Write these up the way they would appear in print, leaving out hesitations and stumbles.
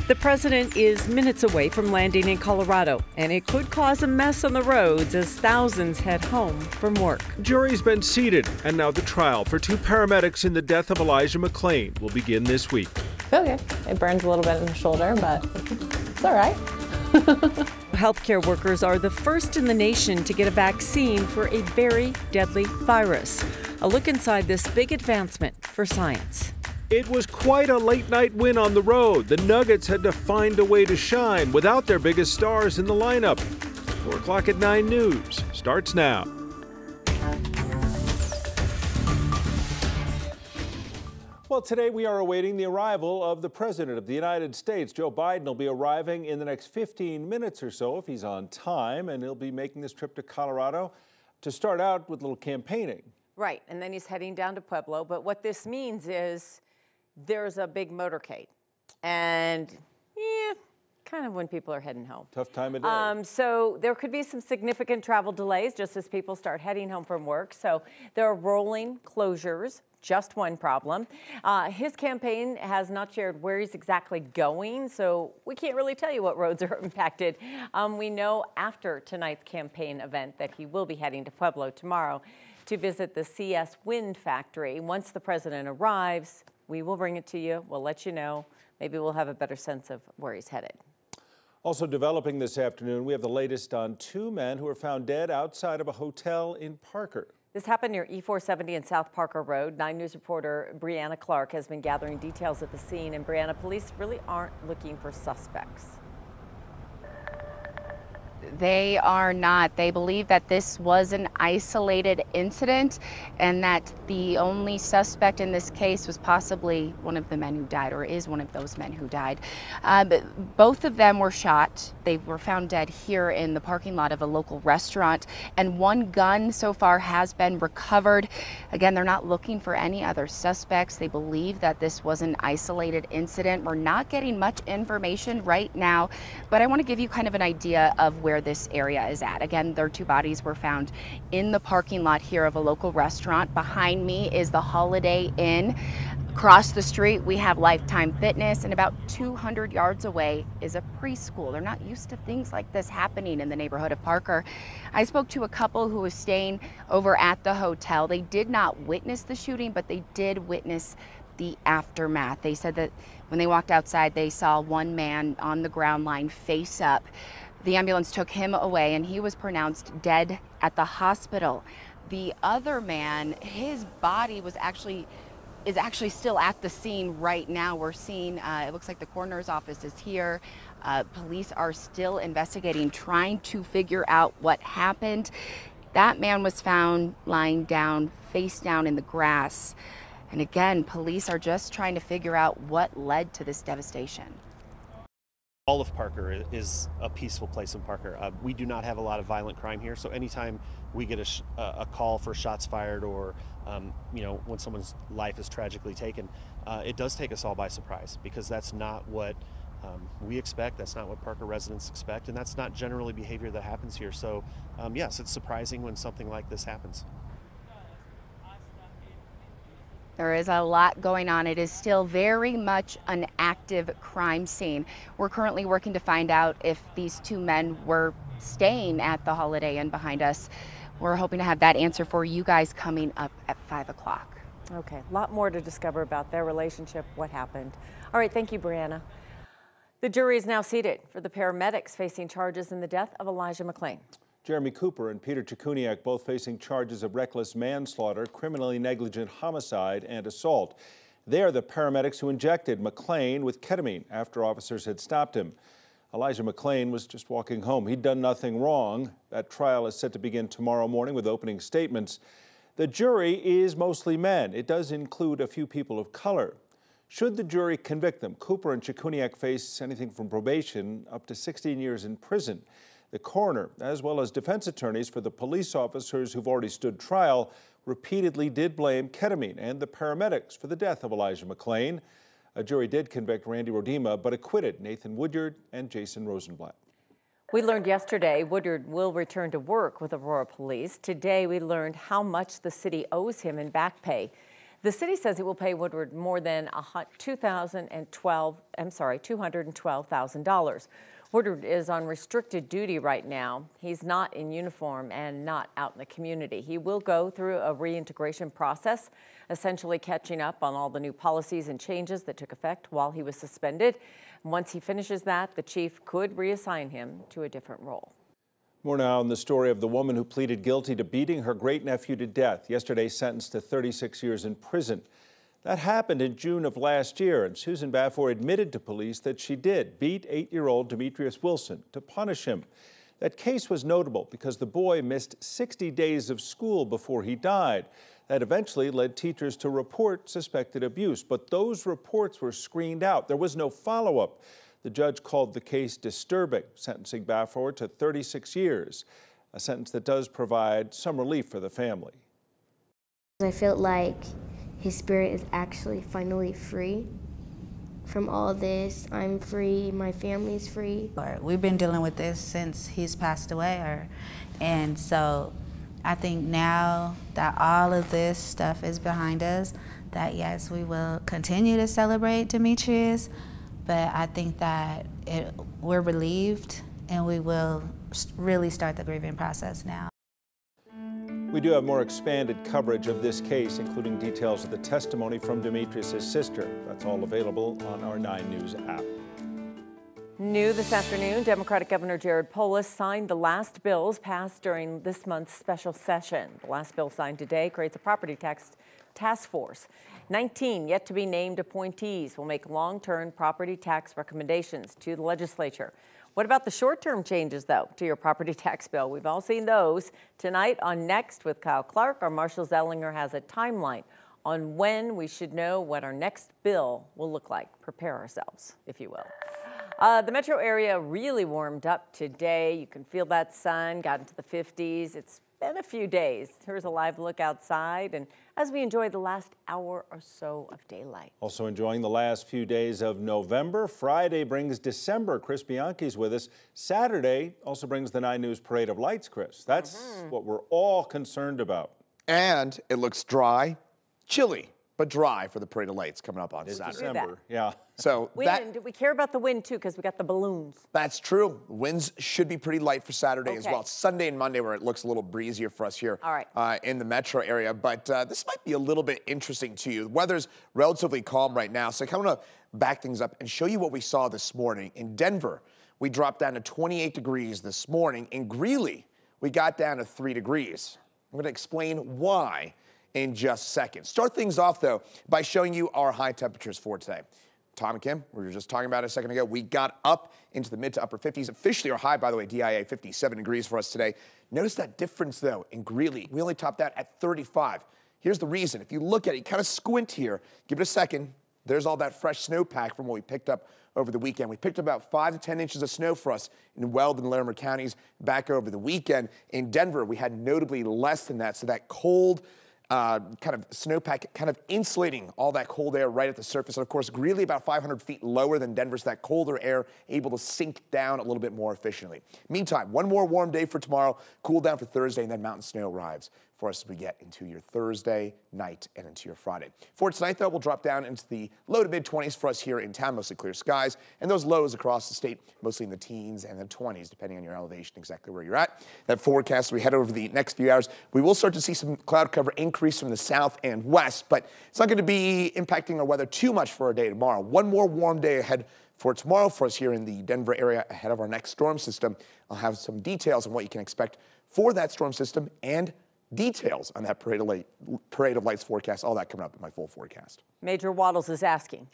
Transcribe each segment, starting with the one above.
The president is minutes away from landing in Colorado, and it could cause a mess on the roads as thousands head home from work. Jury's been seated, and now the trial for two paramedics in the death of Elijah McClain will begin this week. I feel good. It burns a little bit in the shoulder, but it's all right. Healthcare workers are the first in the nation to get a vaccine for a very deadly virus. A look inside this big advancement for science. It was quite a late-night win on the road. The Nuggets had to find a way to shine without their biggest stars in the lineup. 4 o'clock at 9 News starts now. Well, today we are awaiting the arrival of the President of the United States. Joe Biden will be arriving in the next 15 minutes or so if he's on time, and he'll be making this trip to Colorado to start out with a little campaigning. Right, and then he's heading down to Pueblo. But what this means is there's a big motorcade, and kind of when people are heading home. Tough time of day. So there could be some significant travel delays just as people start heading home from work. So there are rolling closures. Just one problem. His campaign has not shared where he's exactly going, so we can't really tell you what roads are impacted. We know after tonight's campaign event that he will be heading to Pueblo tomorrow to visit the CS Wind Factory. Once the president arrives, we will bring it to you. We'll let you know. Maybe we'll have a better sense of where he's headed. Also developing this afternoon, we have the latest on two men who were found dead outside of a hotel in Parker. This happened near E470 and South Parker Road. 9 News reporter Brianna Clark has been gathering details at the scene. And Brianna, police really aren't looking for suspects. They are not. They believe that this was an isolated incident and that the only suspect in this case was possibly one of the men who died, or is one of those men who died. Both of them were shot. They were found dead here in the parking lot of a local restaurant, and one gun so far has been recovered. Again, they're not looking for any other suspects. They believe that this was an isolated incident. We're not getting much information right now, but I want to give you kind of an idea of where this area is at. Again, their two bodies were found in the parking lot here of a local restaurant. Behind me is the Holiday Inn. Across the street, we have Lifetime Fitness, and about 200 yards away is a preschool. They're not used to things like this happening in the neighborhood of Parker. I spoke to a couple who was staying over at the hotel. They did not witness the shooting, but they did witness the aftermath. They said that when they walked outside, they saw one man on the ground lying face up. The ambulance took him away, and he was pronounced dead at the hospital. The other man, his body is actually still at the scene right now. We're seeing, it looks like the coroner's office is here. Police are still investigating, trying to figure out what happened. That man was found lying down, face down in the grass. And again, police are just trying to figure out what led to this devastation. All of Parker is a peaceful place in Parker. We do not have a lot of violent crime here, so anytime we get a call for shots fired or when someone's life is tragically taken, it does take us all by surprise, because that's not what we expect, that's not what Parker residents expect, and that's not generally behavior that happens here. So yes, it's surprising when something like this happens. There is a lot going on. It is still very much an active crime scene. We're currently working to find out if these two men were staying at the Holiday Inn behind us. We're hoping to have that answer for you guys coming up at 5 o'clock. Okay, a lot more to discover about their relationship, what happened. All right, thank you, Brianna. The jury is now seated for the paramedics facing charges in the death of Elijah McClain. Jeremy Cooper and Peter Chikuniak both facing charges of reckless manslaughter, criminally negligent homicide, and assault. They are the paramedics who injected McClain with ketamine after officers had stopped him. Elijah McClain was just walking home. He'd done nothing wrong. That trial is set to begin tomorrow morning with opening statements. The jury is mostly men. It does include a few people of color. Should the jury convict them, Cooper and Chikuniak face anything from probation up to 16 years in prison. The coroner, as well as defense attorneys for the police officers who've already stood trial, repeatedly did blame ketamine and the paramedics for the death of Elijah McClain. A jury did convict Randy Rodema, but acquitted Nathan Woodyard and Jason Rosenblatt. We learned yesterday Woodyard will return to work with Aurora Police. Today we learned how much the city owes him in back pay. The city says it will pay Woodward more than $212,000. Woodward is on restricted duty right now. He's not in uniform and not out in the community. He will go through a reintegration process, essentially catching up on all the new policies and changes that took effect while he was suspended. Once he finishes that, the chief could reassign him to a different role. More now on the story of the woman who pleaded guilty to beating her great-nephew to death, yesterday sentenced to 36 years in prison. That happened in June of last year, and Susan Baffour admitted to police that she did beat 8-year-old Demetrius Wilson to punish him. That case was notable because the boy missed 60 days of school before he died. That eventually led teachers to report suspected abuse, but those reports were screened out. There was no follow-up. The judge called the case disturbing, sentencing Baffour to 36 years, a sentence that does provide some relief for the family. I felt like his spirit is actually finally free from all this. I'm free, my family's free. We've been dealing with this since he's passed away, and so I think now that all of this stuff is behind us, that yes, we will continue to celebrate Demetrius, but I think that we're relieved and we will really start the grieving process now. We do have more expanded coverage of this case, including details of the testimony from Demetrius' sister. That's all available on our 9 News app. New this afternoon, Democratic Governor Jared Polis signed the last bills passed during this month's special session. The last bill signed today creates a property tax task force. 19 yet to be named appointees will make long-term property tax recommendations to the legislature. What about the short-term changes, though, to your property tax bill? We've all seen those. Tonight on Next with Kyle Clark, our Marshall Zellinger has a timeline on when we should know what our next bill will look like. Prepare ourselves, if you will. The metro area really warmed up today. You can feel that sun, got into the 50s. It's been a few days. Here's a live look outside, and as we enjoy the last hour or so of daylight. Also enjoying the last few days of November. Friday brings December. Chris Bianchi's with us. Saturday also brings the 9 News Parade of Lights, Chris. That's what we're all concerned about. And it looks dry, chilly, but dry for the Parade of Lights coming up on Saturday. December, yeah. So wind, we care about the wind too because we got the balloons. That's true. Winds should be pretty light for Saturday as well. It's Sunday and Monday where it looks a little breezier for us here in the metro area. But this might be a little bit interesting to you. The weather's relatively calm right now, so I kind of want to back things up and show you what we saw this morning. In Denver, we dropped down to 28 degrees this morning. In Greeley, we got down to 3 degrees. I'm going to explain why in just seconds. Start things off, though, by showing you our high temperatures for today. Tom and Kim, we were just talking about it a second ago. We got up into the mid to upper 50s. Officially, our high, by the way, DIA, 57 degrees for us today. Notice that difference, though, in Greeley. We only topped out at 35. Here's the reason. If you look at it, you kind of squint here. Give it a second. There's all that fresh snowpack from what we picked up over the weekend. We picked up about 5 to 10 inches of snow for us in Weld and Larimer counties back over the weekend. In Denver, we had notably less than that, so that cold kind of snowpack kind of insulating all that cold air right at the surface. And of course, Greeley about 500 feet lower than Denver, so that colder air able to sink down a little bit more efficiently. Meantime, one more warm day for tomorrow, cool down for Thursday, and then mountain snow arrives for us as we get into your Thursday night and into your Friday. For tonight, though, we'll drop down into the low to mid-20s for us here in town, mostly clear skies, and those lows across the state, mostly in the teens and the 20s, depending on your elevation, exactly where you're at. That forecast, we head over the next few hours, we will start to see some cloud cover increase from the south and west, but it's not going to be impacting our weather too much for our day tomorrow. One more warm day ahead for tomorrow for us here in the Denver area ahead of our next storm system. I'll have some details on what you can expect for that storm system and details on that Parade of Lights forecast, all that coming up in my full forecast. Major Waddles is asking.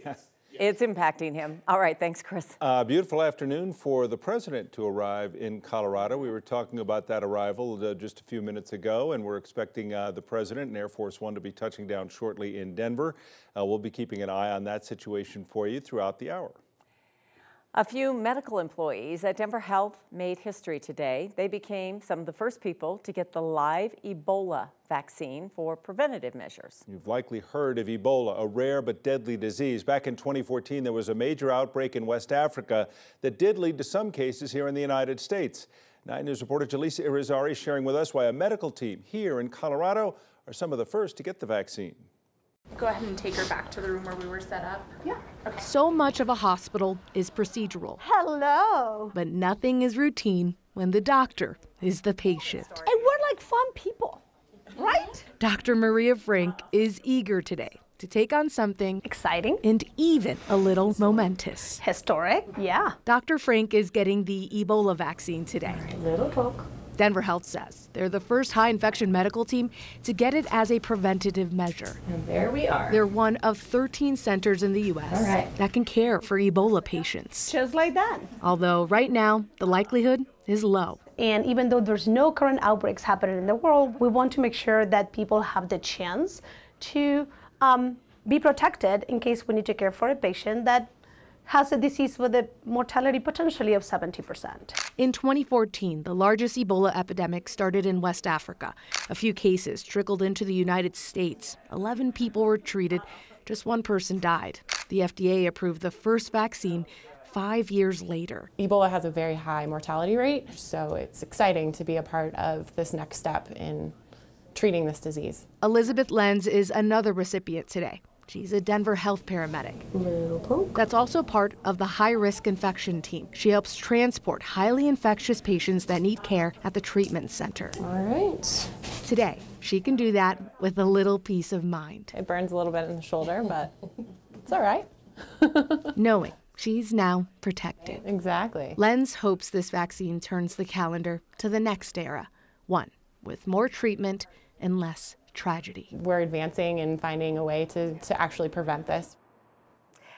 Yes. It's impacting him. All right, thanks, Chris. Beautiful afternoon for the president to arrive in Colorado. We were talking about that arrival just a few minutes ago, and we're expecting the president and Air Force One to be touching down shortly in Denver. We'll be keeping an eye on that situation for you throughout the hour. A few medical employees at Denver Health made history today. They became some of the first people to get the live Ebola vaccine for preventative measures. You've likely heard of Ebola, a rare but deadly disease. Back in 2014, there was a major outbreak in West Africa that did lead to some cases here in the United States. 9 News reporter Jaleesa Irizarry sharing with us why a medical team here in Colorado are some of the first to get the vaccine. Go ahead and take her back to the room where we were set up. Yeah. Okay. So much of a hospital is procedural. Hello. But nothing is routine when the doctor is the patient. And we're like fun people, right? Dr. Maria Frank is eager today to take on something exciting and even a little momentous. Historic, yeah. Dr. Frank is getting the Ebola vaccine today. Little talk. Denver Health says they're the first high-infection medical team to get it as a preventative measure. And there we are. They're one of 13 centers in the U.S. that can care for Ebola patients. Just like that. Although right now, the likelihood is low. And even though there's no current outbreaks happening in the world, we want to make sure that people have the chance to be protected in case we need to care for a patient that has a disease with a mortality potentially of 70%. In 2014, the largest Ebola epidemic started in West Africa. A few cases trickled into the United States. 11 people were treated. Just one person died. The FDA approved the first vaccine 5 years later. Ebola has a very high mortality rate, so it's exciting to be a part of this next step in treating this disease. Elizabeth Lenz is another recipient today. She's a Denver Health paramedic. That's also part of the high-risk infection team. She helps transport highly infectious patients that need care at the treatment center. All right. Today, she can do that with a little peace of mind. It burns a little bit in the shoulder, but it's all right. Knowing she's now protected. Exactly. Lenz hopes this vaccine turns the calendar to the next era, one with more treatment and less tragedy. We're advancing and finding a way to actually prevent this.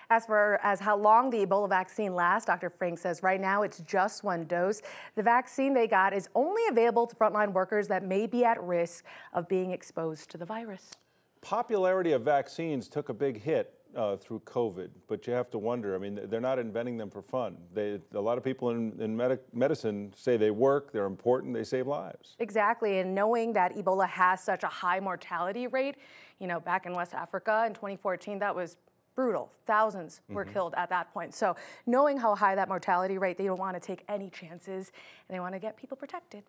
As for how long the Ebola vaccine lasts, Dr. Frank says right now it's just one dose. The vaccine they got is only available to frontline workers that may be at risk of being exposed to the virus. Popularity of vaccines took a big hit through COVID, but you have to wonder, I mean, they're not inventing them for fun. A lot of people in medicine say they work, they're important, they save lives. Exactly, and knowing that Ebola has such a high mortality rate, back in West Africa in 2014, that was brutal. Thousands were killed at that point. So knowing how high that mortality rate, they don't want to take any chances, and they want to get people protected.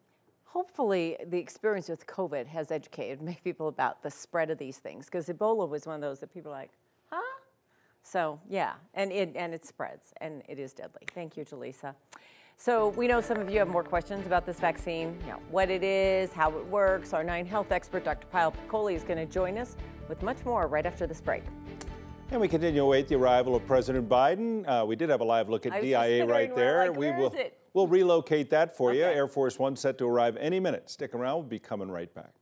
Hopefully the experience with COVID has educated many people about the spread of these things, because Ebola was one of those that people are like, huh? So yeah, and it spreads, and it is deadly. Thank you, Jaleesa. So we know some of you have more questions about this vaccine, what it is, how it works. Our 9 Health expert, Dr. Payal Piccoli, is going to join us with much more right after this break. And we continue to await the arrival of President Biden. We did have a live look at DIA right there. We'll relocate that for you. Air Force One set to arrive any minute. Stick around. We'll be coming right back.